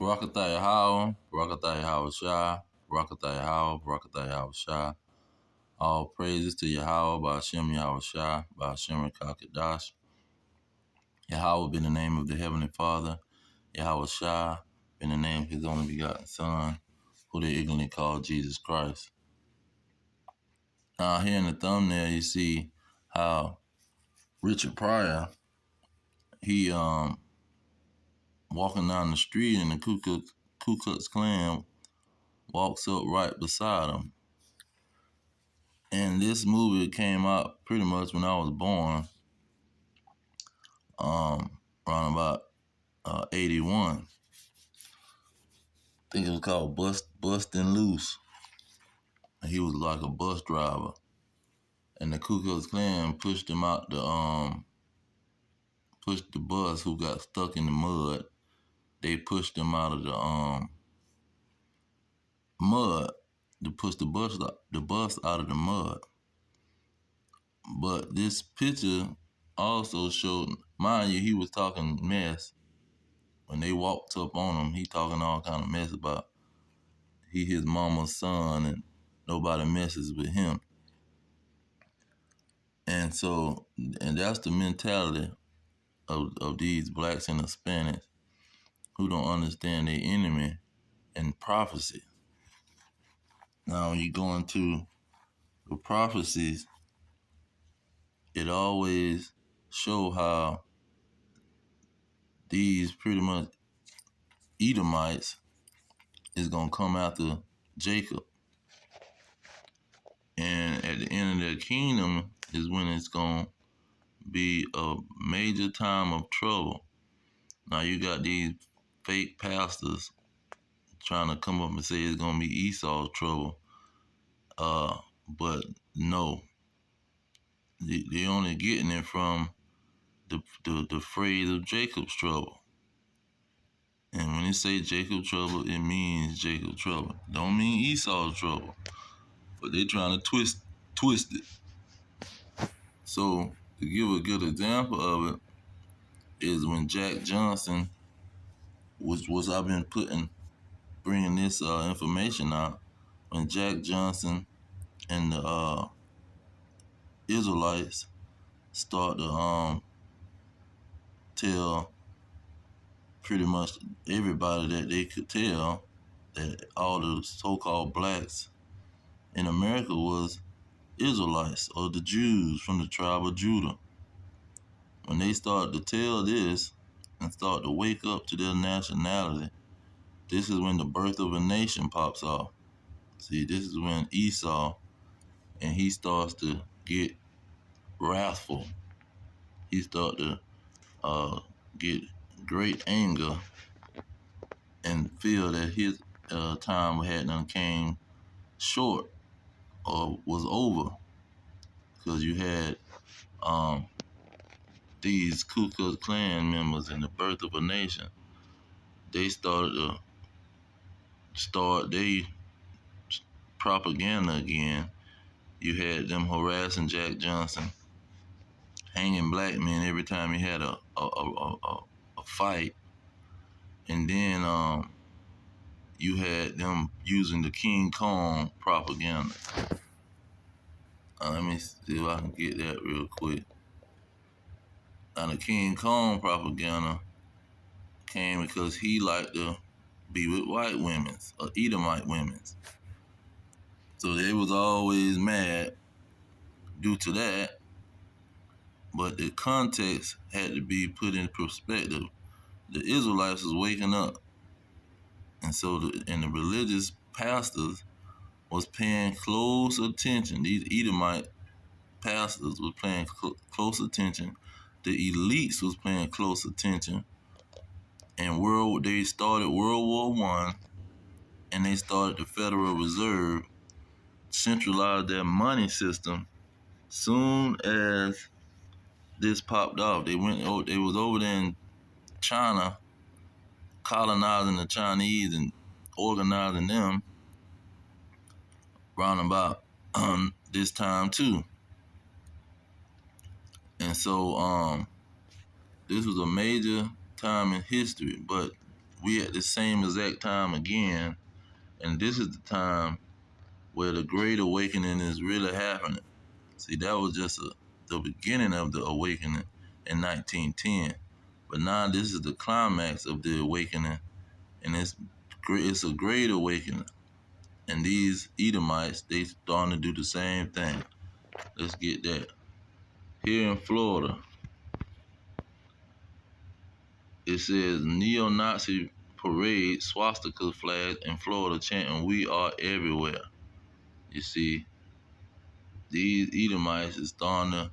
Barakatah Yahweh, Barakatah Yahweh Shah, Barakatah Yahweh, Barakatah Yahweh Shah. All praises to Yahweh, Ba'ashem Yahweh Shah, Ba'ashem Rakakadash. Yahweh be the name of the Heavenly Father. Yahweh Shah be the name of His only begotten Son, who they ignorantly call Jesus Christ. Now here in the thumbnail you see how Richard Pryor, he walking down the street and the Ku Klux Klan walks up right beside him. And this movie came out pretty much when I was born, around about 81. I think it was called Bustin' Loose. And he was like a bus driver. And the Ku Klux Klan pushed him out pushed the bus who got stuck in the mud. They pushed him out of the mud to push the bus out of the mud. But this picture also showed, mind you, he was talking mess. When they walked up on him, he talking all kind of mess about he his mama's son and nobody messes with him. And so, and that's the mentality of these blacks and Hispanics who don't understand their enemy and prophecy. Now, when you go into the prophecies, it always show how these pretty much Edomites is going to come after Jacob. And at the end of their kingdom is when it's going to be a major time of trouble. Now you got these fake pastors trying to come up and say it's going to be Esau's trouble. But no, they only getting it from the phrase of Jacob's trouble. And when they say Jacob's trouble, it means Jacob's trouble. Don't mean Esau's trouble. But they trying to twist it. So to give a good example of it is when Jack Johnson was I've been bringing this information out, when Jack Johnson and the Israelites start to tell pretty much everybody that they could tell that all the so-called blacks in America was Israelites or the Jews from the tribe of Judah. When they start to tell this and start to wake up to their nationality, this is when the birth of a nation pops off. See, this is when Esau, and he starts to get wrathful. He starts to get great anger and feel that his time had done came short or was over, because you had these Ku Klux Klan members in the birth of a nation. They started to start their propaganda again. You had them harassing Jack Johnson, hanging black men every time he had a fight, and then you had them using the King Kong propaganda. Let me see if I can get that real quick. Now, the King Kong propaganda came because he liked to be with white women, or Edomite women. So they was always mad due to that, but the context had to be put in perspective. The Israelites was waking up, and so the religious pastors was paying close attention. These Edomite pastors was paying close attention. The elites was paying close attention. And they started World War I, and they started the Federal Reserve, centralized their money system. Soon as this popped off, they was over there in China, colonizing the Chinese and organizing them around about this time too. And so this was a major time in history. But we at the same exact time again, and this is the time where the Great Awakening is really happening. See, that was just the beginning of the awakening in 1910, but now this is the climax of the awakening, and it's a great awakening. And these Edomites, they starting to do the same thing. Let's get that. Here in Florida, it says neo-Nazi parade swastika flags in Florida chanting "We are everywhere." You see, these Edomites is starting to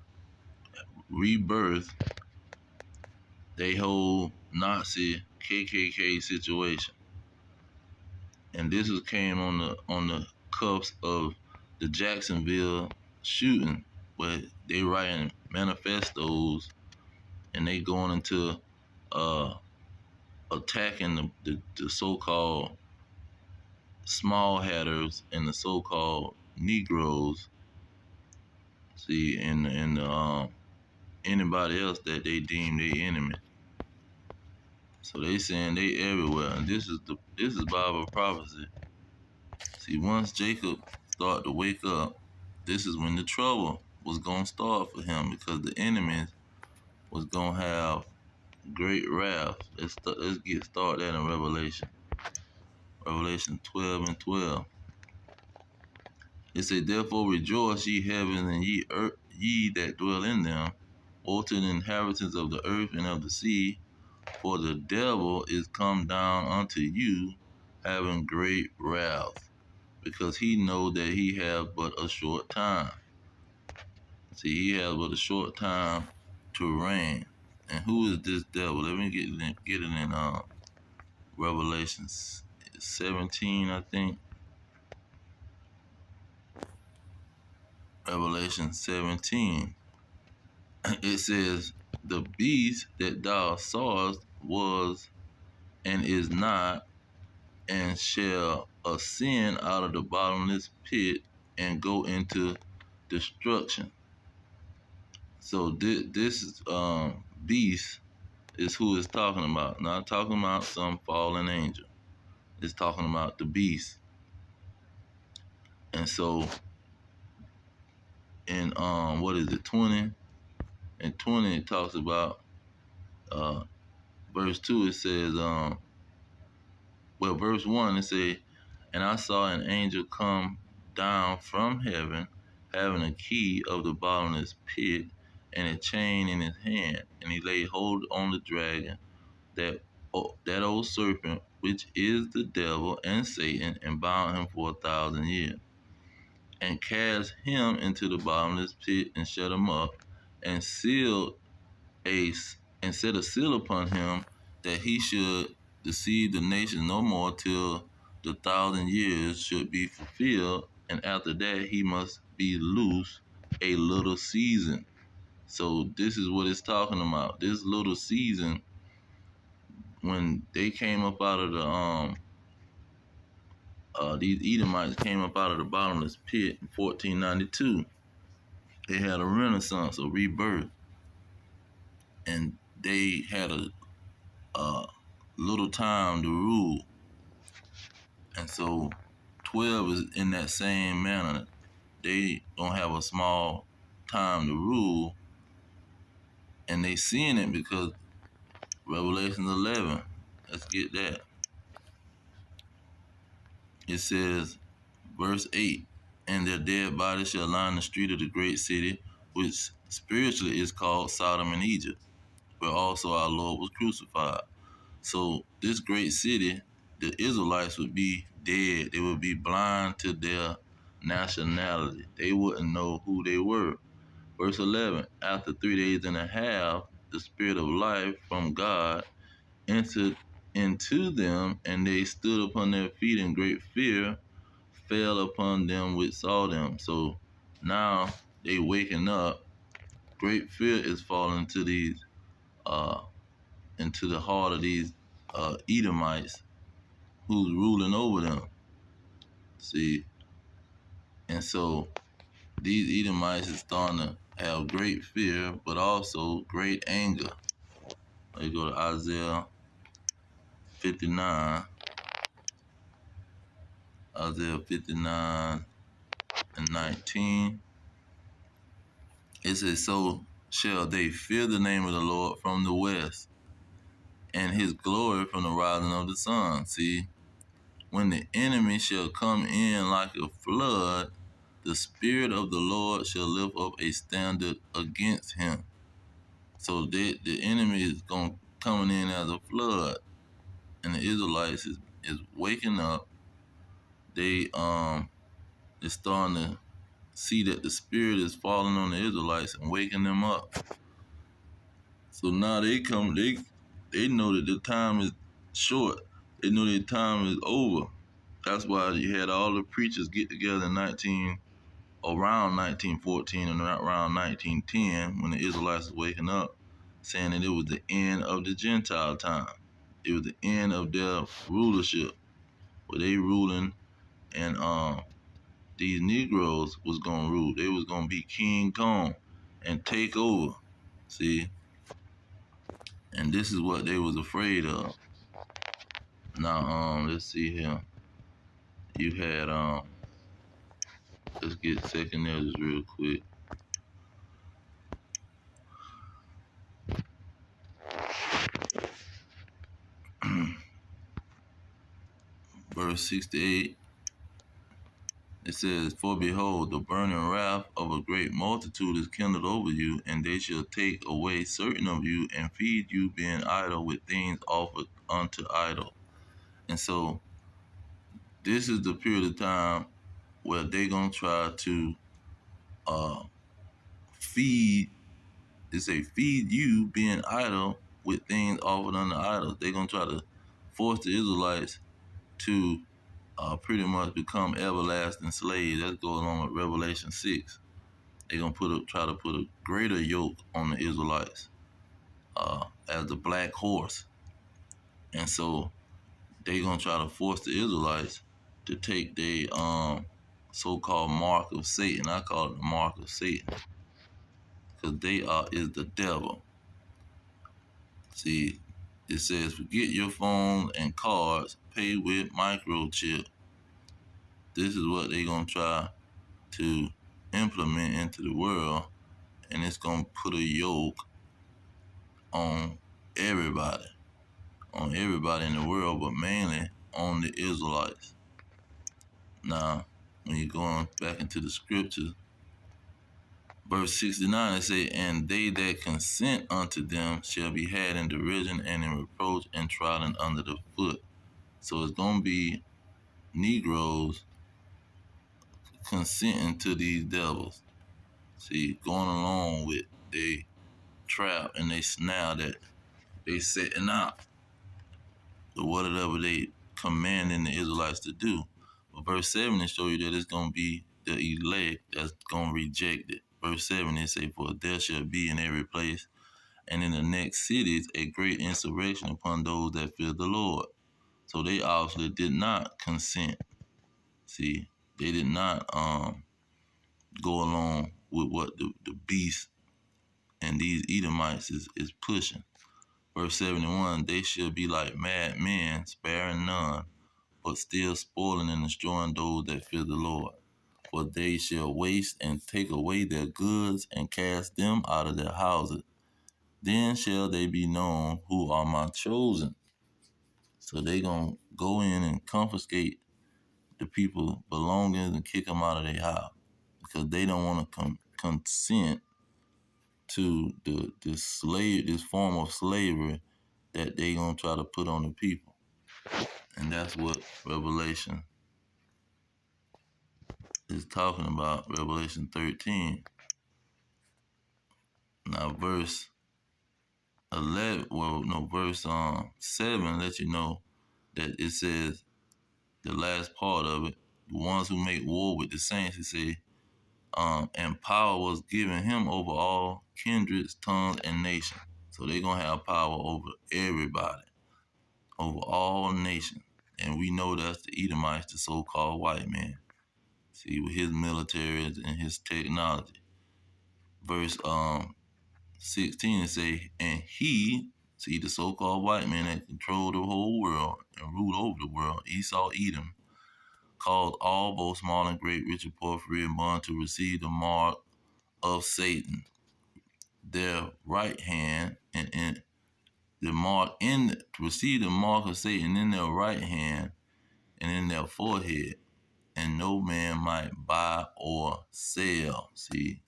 rebirth they whole Nazi KKK situation, and this was came on the cuffs of the Jacksonville shooting, where they writing manifestos and they going into uh, attacking the so-called small hatters and the so-called Negroes. See, and anybody else that they deem their enemy. So they saying they everywhere, and this is Bible prophecy. See, once Jacob started to wake up, this is when the trouble was gonna start for him, because the enemies was gonna have great wrath. Let's get started in Revelation. Revelation 12 and 12. It said, "Therefore rejoice, ye heavens, and ye earth, ye that dwell in them. Woe to the inhabitants of the earth and of the sea, for the devil is come down unto you, having great wrath, because he know that he have but a short time." See, he has but a short time to reign. And who is this devil? Let me get it in Revelations 17, I think. Revelation 17. It says, "The beast that thou sawest was and is not, and shall ascend out of the bottomless pit and go into destruction." So this beast is who it's talking about. Not talking about some fallen angel. It's talking about the beast. And so in what is it, 20? In 20 it talks about uh verse 2, it says verse 1 it says, "And I saw an angel come down from heaven, having a key of the bottomless pit and a chain in his hand, and he laid hold on the dragon, that old serpent, which is the devil and Satan, and bound him for 1,000 years, and cast him into the bottomless pit, and shut him up, and a and set a seal upon him, that he should deceive the nation no more till the 1,000 years should be fulfilled, and after that he must be loose a little season." So this is what it's talking about. This little season, when they came up out of the these Edomites came up out of the bottomless pit in 1492. They had a renaissance, a rebirth, and they had a little time to rule. And so 12 is in that same manner. They don't have a small time to rule, and they seeing it because Revelation 11. Let's get that. It says, verse 8, "And their dead bodies shall line the street of the great city, which spiritually is called Sodom and Egypt, where also our Lord was crucified." So this great city, the Israelites would be dead. They would be blind to their nationality. They wouldn't know who they were. Verse 11, "After 3 days and a half, the spirit of life from God entered into them, and they stood upon their feet, and great fear fell upon them which saw them." So now they waking up. Great fear is falling to these into the heart of these Edomites who's ruling over them. See, and so these Edomites is starting to have great fear, but also great anger. Let's go to Isaiah 59, Isaiah 59 and 19. It says, so shall they fear the name of the Lord from the west, and his glory from the rising of the sun. See, when the enemy shall come in like a flood, the Spirit of the Lord shall lift up a standard against him. So the enemy is coming in as a flood, and the Israelites is waking up. They is starting to see that the Spirit is falling on the Israelites and waking them up. So now they know that the time is short. They know their time is over. That's why you had all the preachers get together in around 1914 and around 1910 when the Israelites was waking up, saying that it was the end of the Gentile time. It was the end of their rulership, where they ruling, and these Negroes was gonna rule. They was gonna be King Kong and take over. See, and this is what they was afraid of. Now, let's see here. You had let's get second Ezra real quick. Verse 68. It says, for behold, the burning wrath of a great multitude is kindled over you, and they shall take away certain of you and feed you, being idle with things offered unto idol. And so this is the period of time where they're gonna try to feed. They say feed you, being idle with things offered unto idols. They're gonna try to force the Israelites to pretty much become everlasting slaves. That's going on with Revelation 6. They're gonna try to put a greater yoke on the Israelites as the black horse, and so they're gonna try to force the Israelites to take their so-called mark of Satan. I call it the mark of Satan because they is the devil. See, it says, forget your phones and cards, pay with microchip. This is what they're gonna try to implement into the world, and it's gonna put a yoke on everybody, in the world, but mainly on the Israelites. Now, when you go on back into the scriptures, verse 69, it say, and they that consent unto them shall be had in derision and in reproach and trodden under the foot. So it's gonna be Negroes consenting to these devils. See, going along with they trap and they snare that they setting out, or whatever they commanding the Israelites to do. But verse 7 it show you that it's gonna be the elect that's gonna reject it. Verse 7 it say, for there shall be in every place and in the next cities a great insurrection upon those that fear the Lord. So they obviously did not consent. See, they did not go along with what the beast and these Edomites is pushing. Verse 71, they shall be like mad men, sparing none, but still spoiling and destroying those that fear the Lord. For they shall waste and take away their goods and cast them out of their houses. Then shall they be known who are my chosen. So they going to go in and confiscate the people belongings and kick them out of their house because they don't want to consent to this form of slavery that they gonna try to put on the people. And that's what Revelation is talking about, Revelation 13. Now verse 11, well no, verse 7 lets you know that it says the last part of it, the ones who make war with the saints, it say, and power was given him over all kindreds, tongues, and nations. So they're gonna have power over everybody, over all nations. And we know that's the Edomites, the so-called white man. See, with his military and his technology. Verse 16 it say, and he, See, the so-called white men that control the whole world and rule over the world, Esau, Edom, caused all, both small and great, rich and poor, free and bond, to receive the mark of Satan, their right hand, and in the mark in to receive the mark of Satan in their right hand and in their forehead, and no man might buy or sell. See,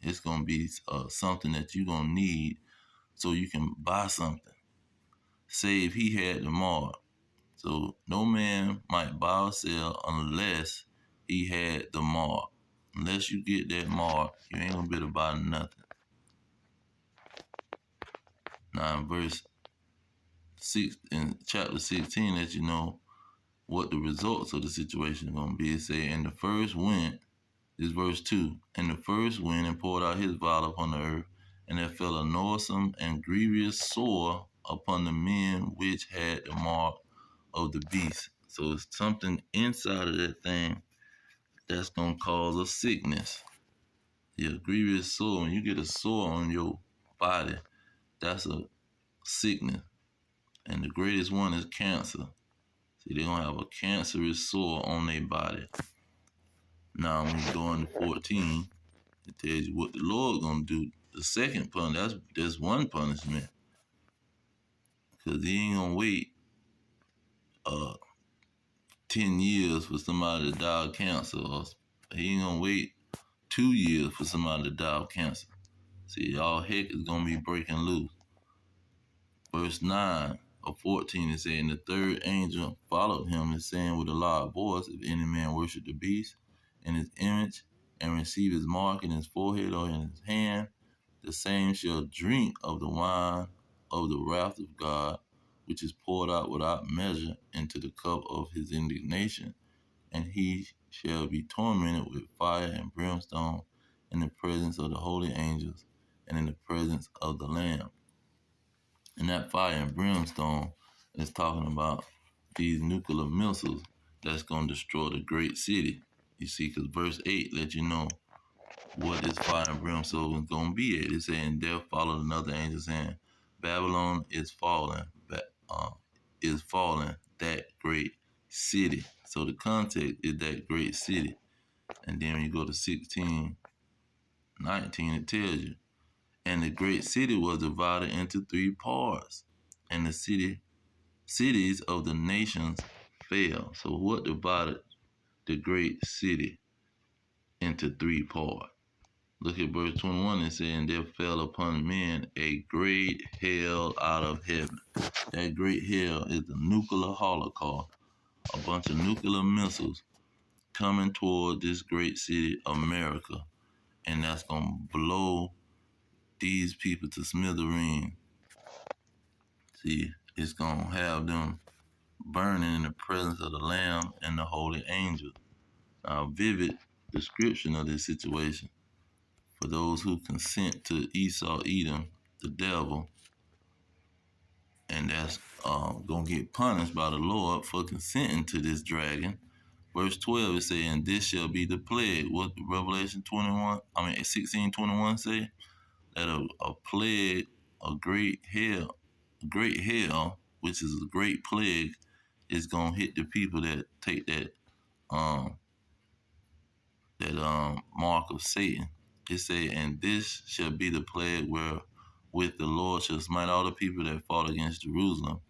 it's gonna be something that you're gonna need so you can buy something. Say if he had the mark, so no man might buy or sell unless he had the mark. Unless you get that mark, you ain't gonna be able to buy nothing. Now in verse 6 in chapter 16 let you know what the results of the situation are gonna be. It say, and the first went, this verse 2, and the first went and poured out his vial upon the earth, and there fell a noisome and grievous sore upon the men which had the mark of the beast. So it's something inside of that thing that's gonna cause a sickness. Yeah, grievous sore. When you get a sore on your body, that's a sickness. And the greatest one is cancer. See, they're gonna have a cancerous sore on their body. Now when you go into 14, it tells you what the Lord gonna do. The second punishment, that's one punishment. Cause he ain't gonna wait uh 10 years for somebody to die of cancer, or he ain't gonna wait 2 years for somebody to die of cancer. See, all heck is gonna be breaking loose. Verse 9 of 14 is saying, the third angel followed him and saying with a loud voice, if any man worship the beast in his image and receive his mark in his forehead or in his hand, the same shall drink of the wine of the wrath of God, which is poured out without measure into the cup of his indignation, and he shall be tormented with fire and brimstone in the presence of the holy angels and in the presence of the Lamb. And that fire and brimstone is talking about these nuclear missiles that's going to destroy the great city. You see, because verse 8 let you know what this fire and brimstone is going to be at. It's saying, there followed another angel saying, Babylon is falling, that great city. So the context is that great city. And then when you go to 16:19, it tells you, and the great city was divided into three parts, and the cities of the nations fell. So what divided the great city into three parts? Look at verse 21. It says, and there fell upon men a great hail out of heaven. That great hail is the nuclear holocaust, a bunch of nuclear missiles coming toward this great city, America. And that's going to blow these people to smithereens. See, it's going to have them burning in the presence of the Lamb and the holy angels. Now, a vivid description of this situation for those who consent to Esau, Edom, the devil, and that's going to get punished by the Lord for consenting to this dragon. Verse 12 is saying, this shall be the plague. What Revelation 16:21 say? That a plague, a great hell, which is a great plague, is gonna hit the people that take um that mark of Satan. It say, and this shall be the plague wherewith the Lord shall smite all the people that fought against Jerusalem.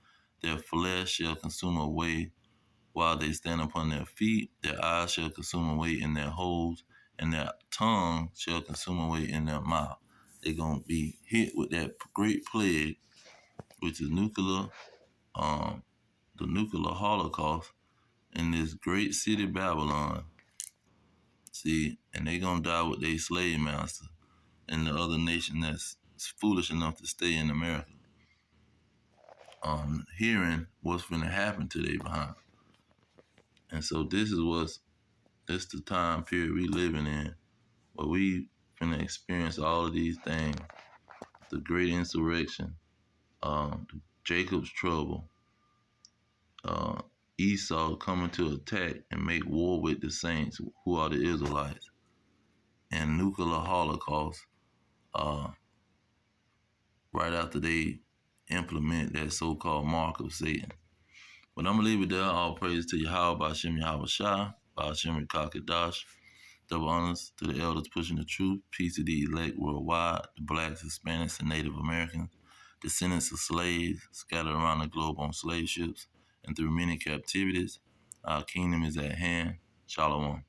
Their flesh shall consume away while they stand upon their feet. Their eyes shall consume away in their holes, and their tongue shall consume away in their mouth. They're gonna be hit with that great plague, which is the nuclear holocaust in this great city Babylon. See, and they gonna die with their slave master and the other nation that's foolish enough to stay in America. Hearing what's gonna happen to they behind. And so this the time period we living in where we finna experience all of these things. The great insurrection, Jacob's trouble, Esau coming to attack and make war with the saints who are the Israelites, and nuclear holocaust right after they implement that so-called mark of Satan. But I'm going to leave it there. All praise to Yahweh, Ba'ashem Yahweh Shai, Ba'ashem Rekakadash. Double honors to the elders pushing the truth. Peace to the elect worldwide, the blacks, Hispanics, and Native Americans, descendants of slaves scattered around the globe on slave ships and through many captivities. Our kingdom is at hand. Shalom.